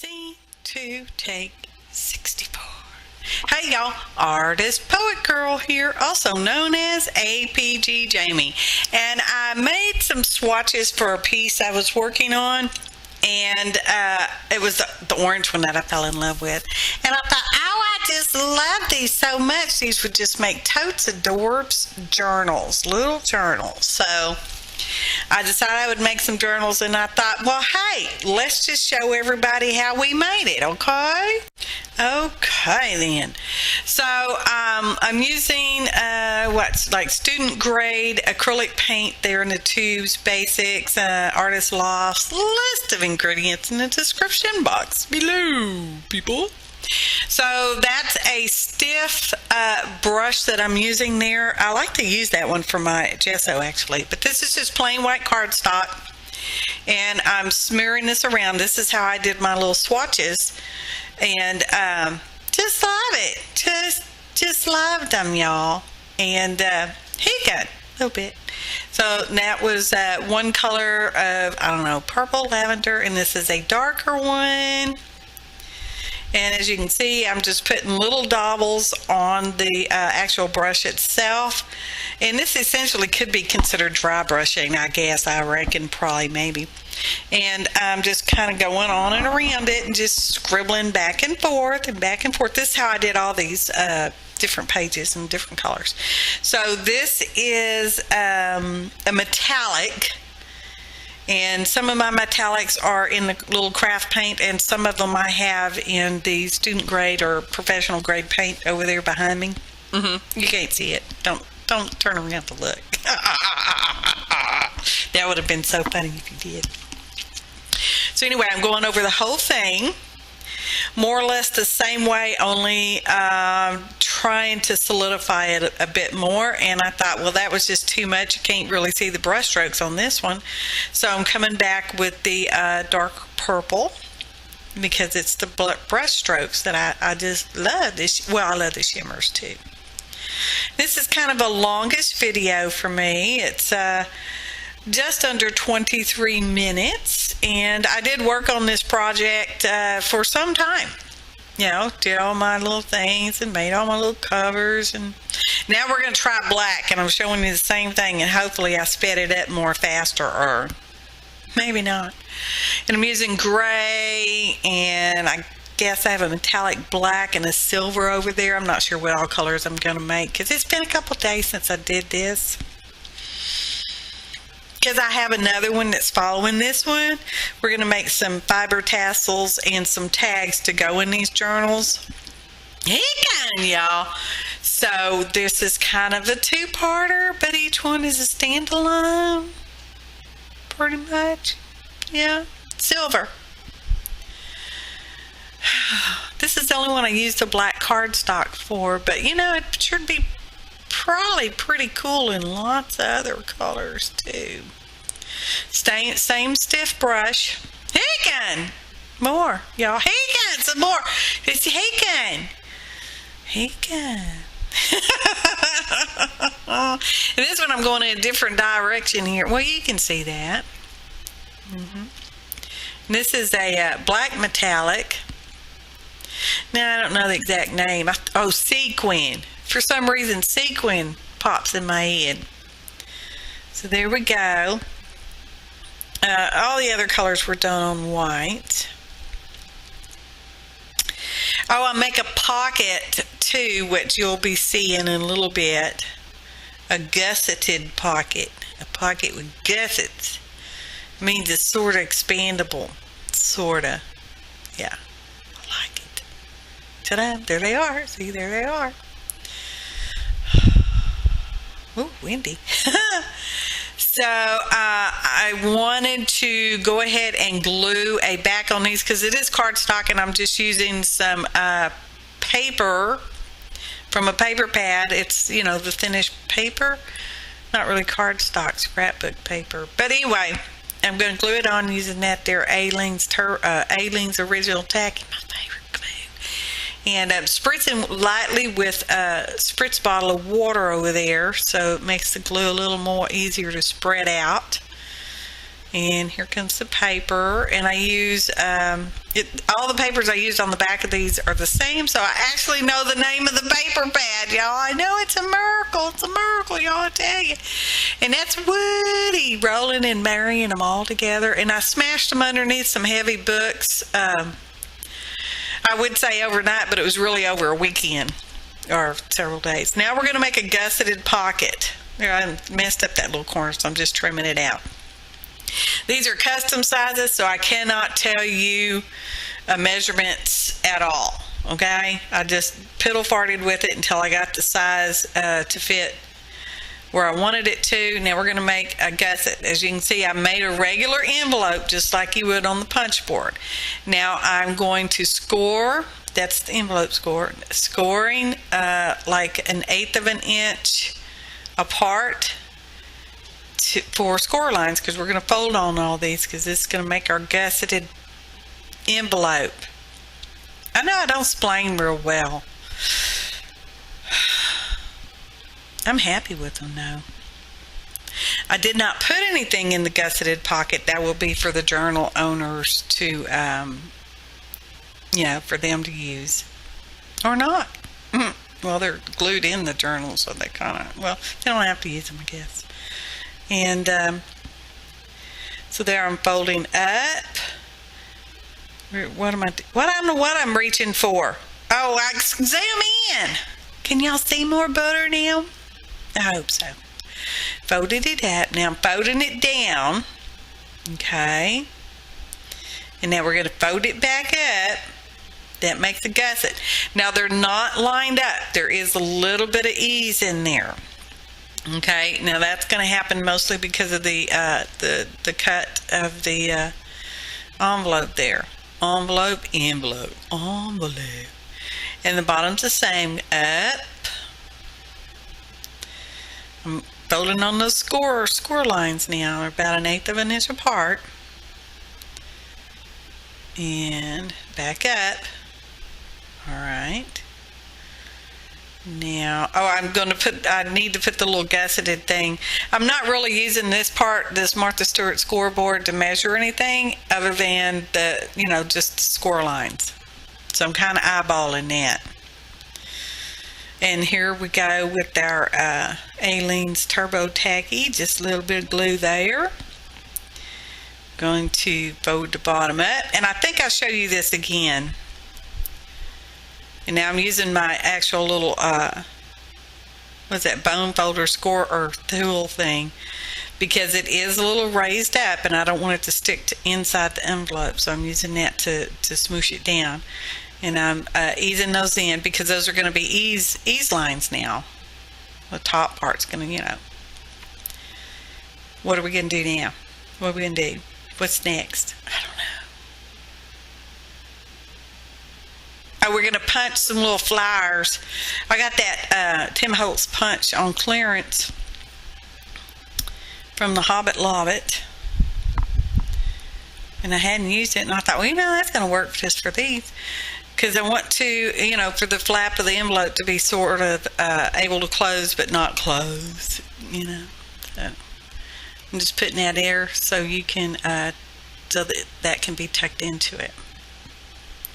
Scene 2, take 64. Hey y'all, Artist Poet Girl here, also known as APG Jamie. And I made some swatches for a piece I was working on. And it was the orange one that I fell in love with. And I thought, oh, I just love these so much. These would just make totes adorbs journals, little journals. So I decided I would make some journals, and I thought, well, hey, let's just show everybody how we made it, okay? Okay, then. So I'm using what's like student grade acrylic paint there in the tubes, basics, artist loft, list of ingredients in the description box below, people. So that's a stiff brush that I'm using there. I like to use that one for my gesso actually, but this is just plain white cardstock, and I'm smearing this around. This is how I did my little swatches, and just love it. Just loved them, y'all. And here you go, a little bit. So that was one color of, I don't know, purple lavender, and this is a darker one. And as you can see, I'm just putting little dabbles on the actual brush itself. And this essentially could be considered dry brushing, I guess, I reckon, probably, maybe. And I'm just kind of going on and around it and just scribbling back and forth and back and forth. This is how I did all these different pages in different colors. So this is a metallic. And some of my metallics are in the little craft paint, and some of them I have in the student grade or professional grade paint over there behind me. You can't see it. Don't turn around to look. That would have been so funny if you did. So anyway, I'm going over the whole thing, more or less the same way, only trying to solidify it a bit more. And I thought, well, that was just too much. You can't really see the brush strokes on this one. So I'm coming back with the dark purple, because it's the brush strokes that I just love. Well, I love the shimmers too. This is kind of a longish video for me. It's just under 23 minutes, and I did work on this project for some time. You know, did all my little things and made all my little covers, and now we're going to try black, and I'm showing you the same thing, and hopefully I sped it up more faster, or maybe not. And I'm using gray, and I guess I have a metallic black and a silver over there. I'm not sure what all colors I'm going to make, because it's been a couple days since I did this. Because I have another one that's following this one. We're going to make some fiber tassels and some tags to go in these journals. Here you go, y'all. So this is kind of a two-parter, but each one is a standalone. Pretty much. Yeah. Silver. This is the only one I used the black cardstock for, but you know, it should be probably pretty cool in lots of other colors too. Same stiff brush. Hey again, more, y'all. Hey again, some more. It's hey again. Hey again. And this one I'm going in a different direction here. Well, you can see that. This is a black metallic. Now I don't know the exact name. Oh, sequin. For some reason, sequin pops in my head. So there we go. All the other colors were done on white. Oh, I make a pocket too, which you'll be seeing in a little bit. A gusseted pocket. A pocket with gussets. It means it's sort of expandable. Sort of. Yeah. I like it. Ta-da! There they are. See, there they are. Ooh, windy. So I wanted to go ahead and glue a back on these, because it is cardstock, and I'm just using some paper from a paper pad. It's, you know, the thinnish paper, not really cardstock, scrapbook paper. But anyway, I'm going to glue it on using that there Aleene's Original Tacky, my favorite glue. And I'm spritzing lightly with a spritz bottle of water over there, so it makes the glue a little more easier to spread out. And here comes the paper, and I use all the papers I used on the back of these are the same, so I actually know the name of the paper pad, y'all. I know it's a miracle, y'all, I tell you. And that's Woody rolling and marrying them all together, and I smashed them underneath some heavy books. I would say overnight, but it was really over a weekend or several days. Now we're going to make a gusseted pocket. I messed up that little corner, so I'm just trimming it out. These are custom sizes, so I cannot tell you measurements at all, okay? I just piddle-farted with it until I got the size to fit where I wanted it to. Now we're going to make a gusset. As you can see, I made a regular envelope just like you would on the punch board. Now I'm going to score, that's the envelope score, scoring like 1/8 of an inch apart for score lines, because we're going to fold on all these, because this is going to make our gusseted envelope. I know I don't explain real well. I'm happy with them though. I did not put anything in the gusseted pocket. That will be for the journal owners to, for them to use. Or not. Well, they're glued in the journal, so they kind of, well, they don't have to use them, I guess. And so there I'm folding up. What am I? I don't know what I'm reaching for. Oh, I zoom in. Can y'all see more butter now? I hope so. Folded it up. Now I'm folding it down. Okay. And now we're going to fold it back up. That makes a gusset. Now they're not lined up. There is a little bit of ease in there. Okay, now that's going to happen mostly because of the cut of the envelope there. Envelope. And the bottom's the same. Up. I'm folding on those score lines now. They're about 1/8 of an inch apart. And back up. All right. Now, I need to put the little gusseted thing. I'm not really using this Martha Stewart scoreboard to measure anything other than just score lines. So I'm kind of eyeballing that. And here we go with our Aleene's Turbo Tacky, just a little bit of glue there. Going to fold the bottom up, and I think I'll show you this again. And now I'm using my actual little, what's that, bone folder score or tool thing, because it is a little raised up and I don't want it to stick to inside the envelope. So I'm using that to smoosh it down. And I'm easing those in because those are going to be ease lines now. The top part's going to, What are we going to do now? What are we going to do? What's next? I don't know. Oh, we're going to punch some little flowers. I got that Tim Holtz punch on clearance from the Hobbit Lobbit. And I hadn't used it, and I thought, well, that's going to work just for these. Because I want to, for the flap of the envelope to be sort of able to close, but not close, So I'm just putting that there so you can, so that can be tucked into it.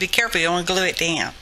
Be careful, you don't want to glue it down.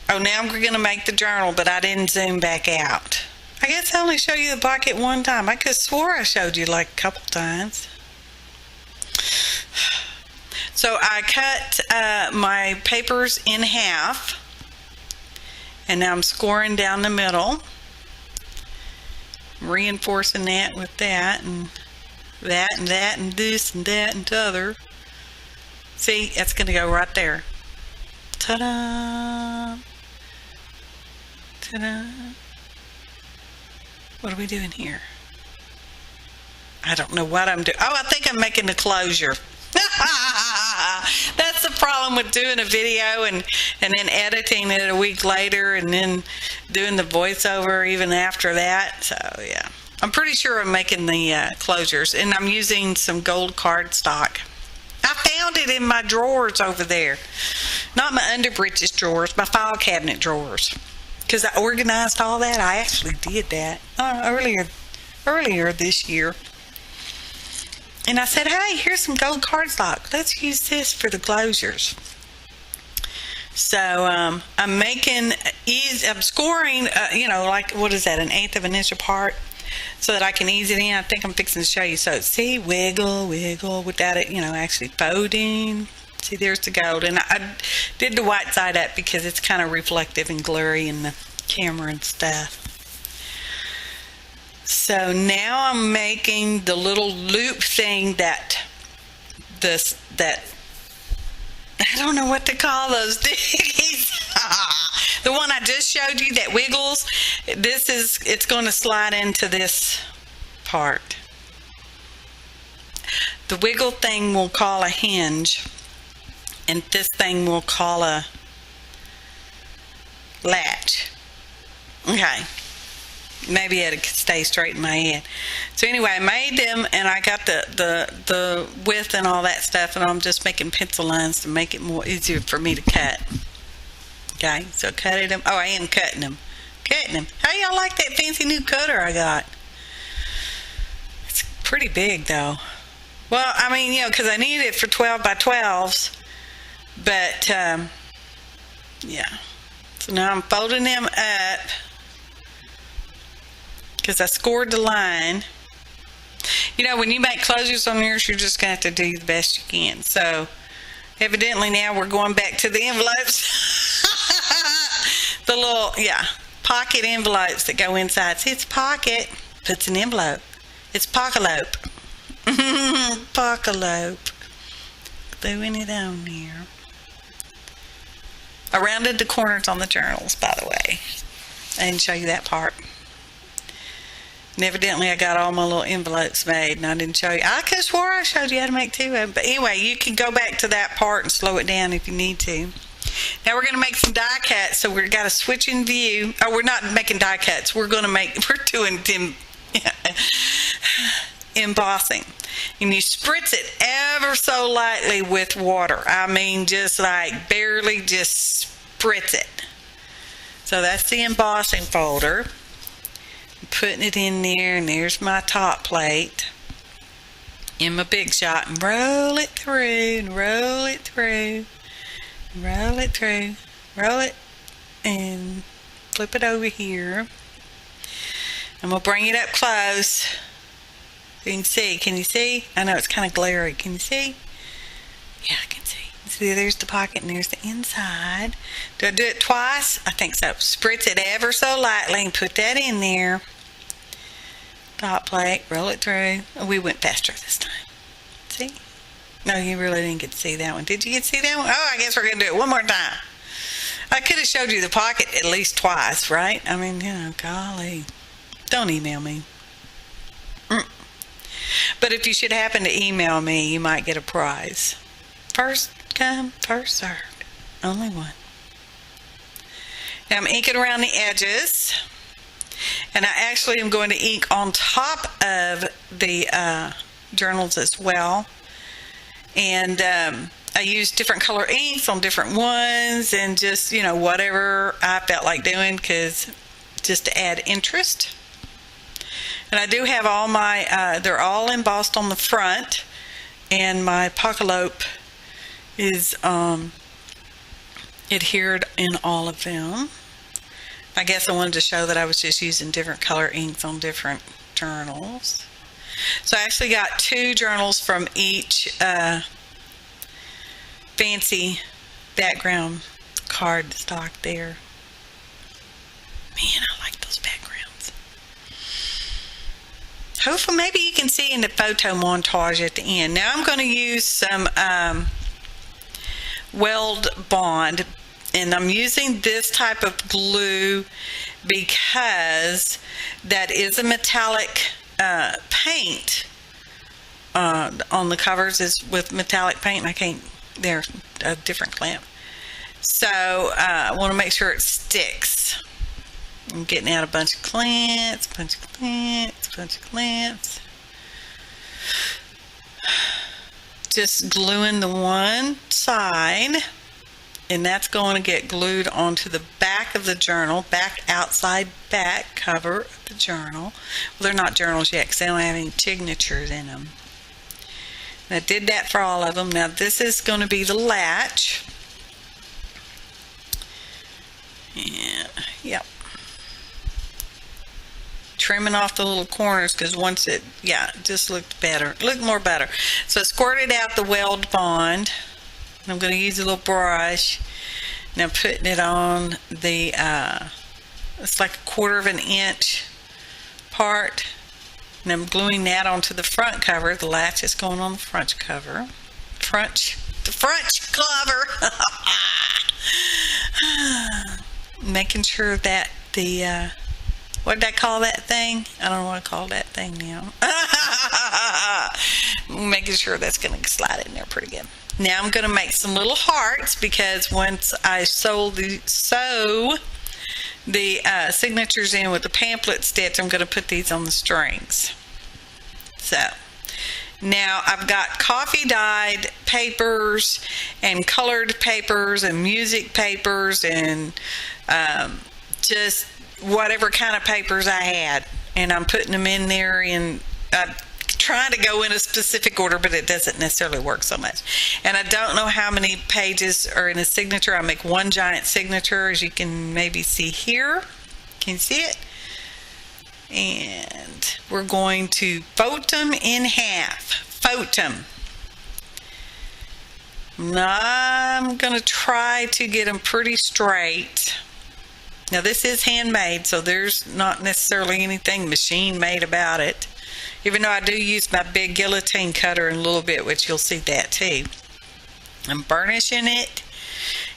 Oh, now we're going to make the journal, but I didn't zoom back out. I guess I only showed you the pocket one time. I could have swore I showed you like a couple times. So I cut my papers in half, and now I'm scoring down the middle, reinforcing that with that, and that, and that, and this, and that, and the other. See, that's going to go right there. Ta-da! Ta-da! What are we doing here? I don't know what I'm doing. Oh, I think I'm making the closure. That's the problem with doing a video and then editing it a week later and then doing the voiceover even after that. So, yeah. I'm pretty sure I'm making the closures, and I'm using some gold cardstock. I found it in my drawers over there. Not my underbreeches drawers, my file cabinet drawers. Because I organized all that. I actually did that earlier this year. And I said, hey, here's some gold cardstock. Let's use this for the closures. So I'm scoring, like, what is that, 1/8 of an inch apart, so that I can ease it in. I think I'm fixing to show you. So see, wiggle, wiggle, without it, actually folding. See, there's the gold. And I did the white side up because it's kind of reflective and glary in the camera and stuff. So now I'm making the little loop thing that I don't know what to call those things. The one I just showed you that wiggles, it's going to slide into this part. The wiggle thing we'll call a hinge, and this thing we'll call a latch. Okay. Maybe it'll stay straight in my head. So anyway, I made them, and I got the width and all that stuff, and I'm just making pencil lines to make it more easier for me to cut. Okay, so cutting them. Oh, I am cutting them. How y'all like that fancy new cutter I got? It's pretty big though. Well, I mean, because I need it for 12 by 12s, but yeah. So now I'm folding them up, because I scored the line. When you make closures on yours, you're just going to have to do the best you can. So, evidently now we're going back to the envelopes. The little, pocket envelopes that go inside. See, it's pocket, puts an envelope. It's Poco'lope. Poco'lope. Gluing it on there. I rounded the corners on the journals, by the way. I didn't show you that part. And evidently I got all my little envelopes made, and I didn't show you. I could have swore I showed you how to make two of them. But anyway, you can go back to that part and slow it down if you need to. Now we're going to make some die cuts, so we've got to switch in view. Oh, we're not making die cuts. We're doing embossing. And you spritz it ever so lightly with water. I mean, just like barely just spritz it. So that's the embossing folder. Putting it in there, and there's my top plate in my big shot, and roll it through, and roll it through, and roll it through, roll it, and flip it over here. I'm going to bring it up close so you can see. Can you see? I know it's kind of glary. Can you see? Yeah, I can see. See, there's the pocket and there's the inside. Do I do it twice? I think so. Spritz it ever so lightly and put that in there. Top plate, roll it through. Oh, we went faster this time. See? No, you really didn't get to see that one. Did you get to see that one? Oh, I guess we're going to do it one more time. I could have showed you the pocket at least twice, right? I mean, golly. Don't email me. But if you should happen to email me, you might get a prize. First come, first served. Only one. Now I'm inking around the edges. And I actually am going to ink on top of the journals as well. And I use different color inks on different ones, and just, whatever I felt like doing, because just to add interest. And I do have all my, they're all embossed on the front, and my Poco'lope is adhered in all of them. I guess I wanted to show that I was just using different color inks on different journals. So I actually got 2 journals from each fancy background cardstock there. Man, I like those backgrounds. Hopefully, maybe you can see in the photo montage at the end. Now I'm going to use some Weldbond, and I'm using this type of glue because that is a metallic paint. On the covers is with metallic paint. I can't, they're a different clamp. So I want to make sure it sticks. I'm getting out a bunch of clamps, Just gluing the one side, and that's going to get glued onto the back of the journal, outside back cover of the journal. Well, they're not journals yet because they don't have any signatures in them. I did that for all of them. Now this is going to be the latch. Yeah, yep. Trimming off the little corners because once it, yeah, it just looked better. Looked more better. So I squirted out the Weldbond. I'm going to use a little brush. Now putting it on the, it's like a 1/4 of an inch part. And I'm gluing that onto the front cover. The latch is going on the front cover. The front cover. Making sure that the, what did I call that thing? I don't know what I call that thing now. Making sure that's going to slide in there pretty good. Now I'm going to make some little hearts because once I sew the signatures in with the pamphlet stitch, I'm going to put these on the strings. So now I've got coffee dyed papers and colored papers and music papers and just whatever kind of papers I had, and I'm putting them in there and trying to go in a specific order, but it doesn't necessarily work so much. And I don't know how many pages are in a signature. I make one giant signature, as you can maybe see here. Can you see it? And we're going to fold them in half. Fold them. I'm going to try to get them pretty straight. Now this is handmade, so there's not necessarily anything machine made about it. Even though I do use my big guillotine cutter in a little bit, which you'll see that too. I'm burnishing it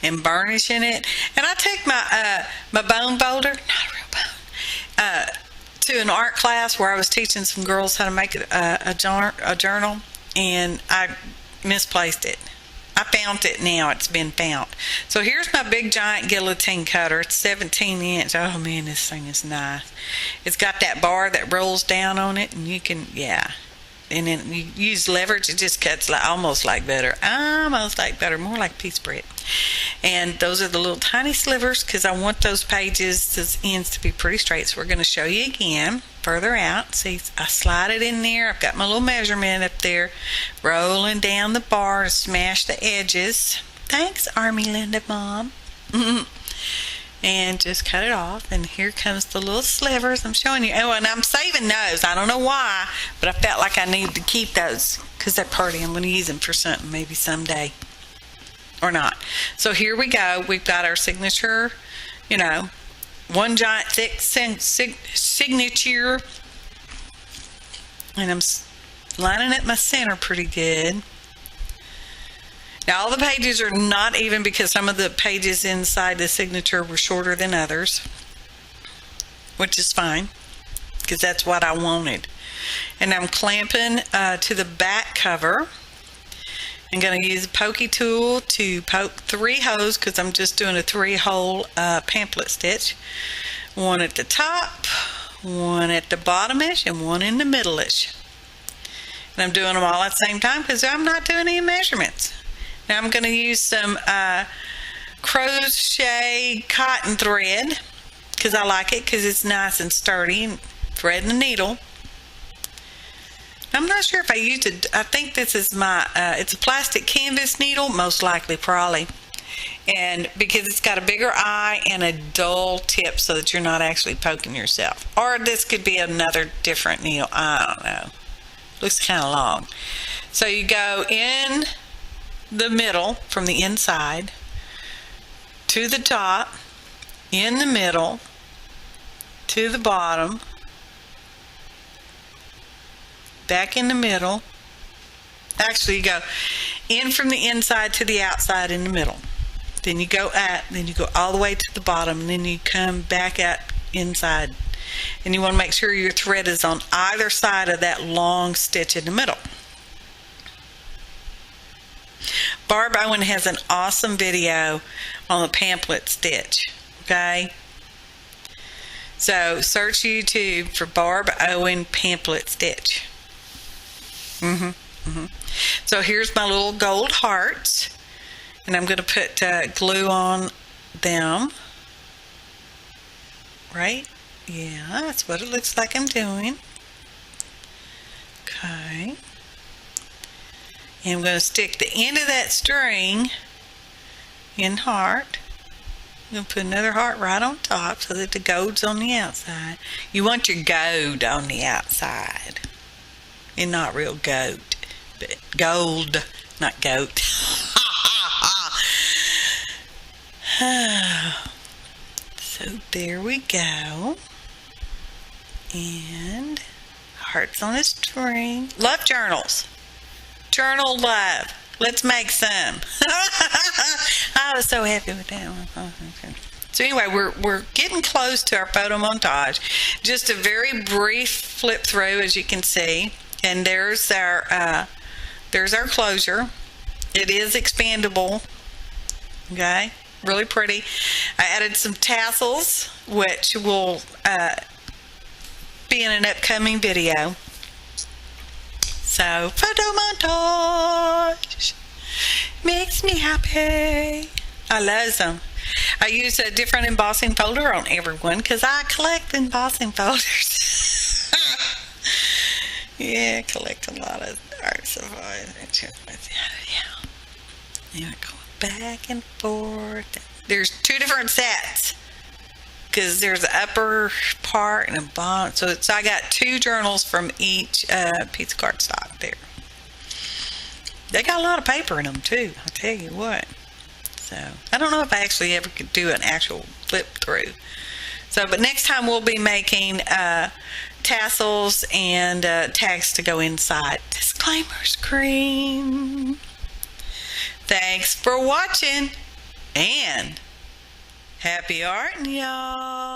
and burnishing it. And I take my my bone folder, not a real bone, to an art class where I was teaching some girls how to make a journal, and I misplaced it. I found it now. It's been found. So here's my big giant guillotine cutter. It's 17 inch. Oh man, this thing is nice. It's got that bar that rolls down on it, and you can, yeah. And then you use leverage. It just cuts like almost like butter. Almost like butter, more like piece bread. And those are the little tiny slivers because I want those pages, those ends to be pretty straight. So we're going to show you again further out. See, I slide it in there. I've got my little measurement up there, rolling down the bar to smash the edges. Thanks, Army Linda Mom. And just cut it off, and here comes the little slivers I'm showing you. Oh, and I'm saving those. I don't know why, but I felt like I needed to keep those because they're pretty. I'm going to use them for something maybe someday or not. So here we go. We've got our signature, you know, one giant thick signature, and I'm lining up my center pretty good. Now all the pages are not even because some of the pages inside the signature were shorter than others, which is fine because that's what I wanted. And I'm clamping to the back cover. I'm going to use a pokey tool to poke 3 holes because I'm just doing a 3-hole pamphlet stitch. One at the top, one at the bottom-ish, and one in the middle-ish. And I'm doing them all at the same time because I'm not doing any measurements. Now I'm going to use some crochet cotton thread because I like it because it's nice and sturdy, and thread and a needle. I'm not sure if I used it. I think this is my, it's a plastic canvas needle, most likely, probably. And because it's got a bigger eye and a dull tip so that you're not actually poking yourself. Or this could be another different needle. I don't know. Looks kind of long. So you go in the middle from the inside to the top, in the middle to the bottom, back in the middle. Actually, you go in from the inside to the outside in the middle. Then you go out, then you go all the way to the bottom, and then you come back out inside. And you want to make sure your thread is on either side of that long stitch in the middle. Barb Owen has an awesome video on the pamphlet stitch, okay? So search YouTube for Barb Owen pamphlet stitch. So here's my little gold hearts, and I'm going to put glue on them. Right? Yeah, that's what it looks like I'm doing. Okay. And I'm going to stick the end of that string in heart. I'm going to put another heart right on top so that the gold's on the outside. You want your gold on the outside. And not real gold, but gold, not goat. So there we go. And hearts on a string. Love journals. Journal love. Let's make some. I was so happy with that one. So anyway, we're getting close to our photo montage. Just a very brief flip through, as you can see. And there's our closure. It is expandable. Okay, really pretty. I added some tassels, which will be in an upcoming video. So, photo montage makes me happy. I love them. I use a different embossing folder on everyone because I collect embossing folders. Yeah, I collect a lot of art supplies. Yeah, go back and forth. There's two different sets because there's the upper part and a bottom. So I got two journals from each piece of cardstock there. They got a lot of paper in them too, I'll tell you what. So I don't know if I actually ever could do an actual flip through. So, but next time we'll be making tassels and tags to go inside. Disclaimer screen. Thanks for watching and happy art, y'all.